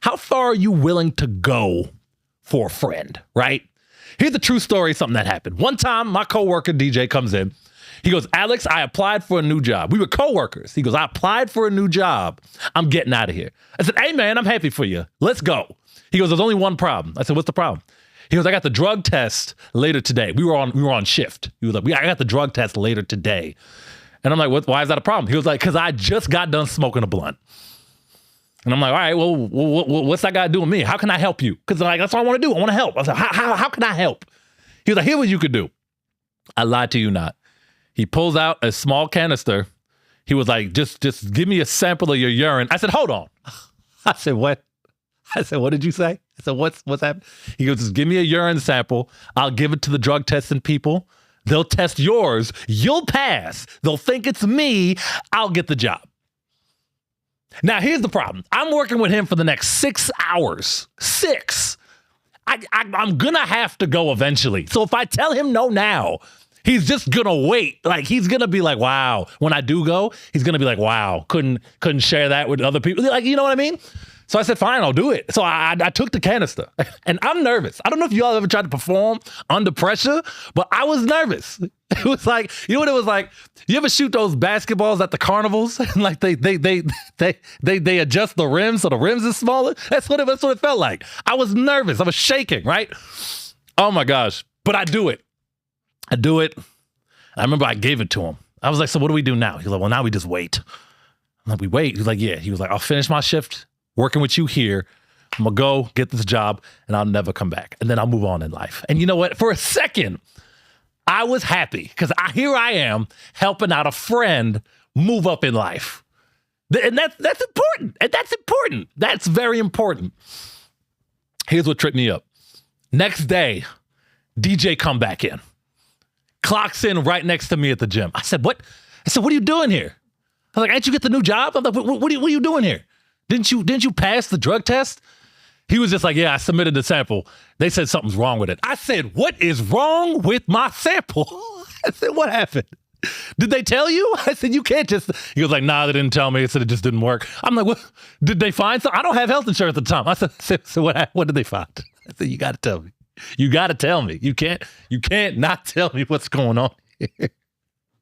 how far are you willing to go for a friend, right? Here's a true story, something that happened. One time, my coworker, DJ, comes in. He goes, Alex, I applied for a new job. We were coworkers. He goes, I applied for a new job. I'm getting out of here. I said, hey, man, I'm happy for you. Let's go. He goes, there's only one problem. I said, what's the problem? He goes, I got the drug test later today. We were on shift. He was like, I got the drug test later today. And I'm like, why is that a problem? He was like, because I just got done smoking a blunt. And I'm like, all right, well, what's that got to do with me? How can I help you? Because like, that's what I want to do. I want to help. I was like, how can I help? He was like, here's what you could do. I lied to you not. He pulls out a small canister. He was like, just give me a sample of your urine. I said, hold on. I said, what? I said, what did you say? I said, what's happening? He goes, just give me a urine sample. I'll give it to the drug testing people. They'll test yours. You'll pass. They'll think it's me. I'll get the job. Now, here's the problem. I'm working with him for the next 6 hours. 6. I'm going to have to go eventually. So if I tell him no now, he's just going to wait. Like, he's going to be like, wow. When I do go, he's going to be like, wow, couldn't share that with other people. Like, you know what I mean? So I said, fine, I'll do it. So I took the canister and I'm nervous. I don't know if y'all ever tried to perform under pressure, but I was nervous. It was like, you know what it was like? You ever shoot those basketballs at the carnivals and like they adjust the rims so the rims is smaller? That's what it felt like. I was nervous. I was shaking, right? Oh my gosh. But I do it. I remember I gave it to him. I was like, so what do we do now? He's like, well, now we just wait. I'm like, we wait. He's like, yeah. He was like, I'll finish my shift working with you here. I'm going to go get this job and I'll never come back. And then I'll move on in life. And you know what? For a second, I was happy because here I am helping out a friend move up in life. And that's important. And that's important. That's very important. Here's what tripped me up. Next day, DJ come back in. Clocks in right next to me at the gym. I said, what? What are you doing here? I was like, ain't you get the new job? I'm like, what are you doing here? Didn't you pass the drug test? He was just like, yeah, I submitted the sample. They said something's wrong with it. I said, what is wrong with my sample? I said, what happened? Did they tell you? I said, you can't just. He was like, nah, they didn't tell me. It said it just didn't work. I'm like, what? Did they find something? I don't have health insurance at the time. I said, so what did they find? I said, you got to tell me. You got to tell me. You can't not tell me what's going on here.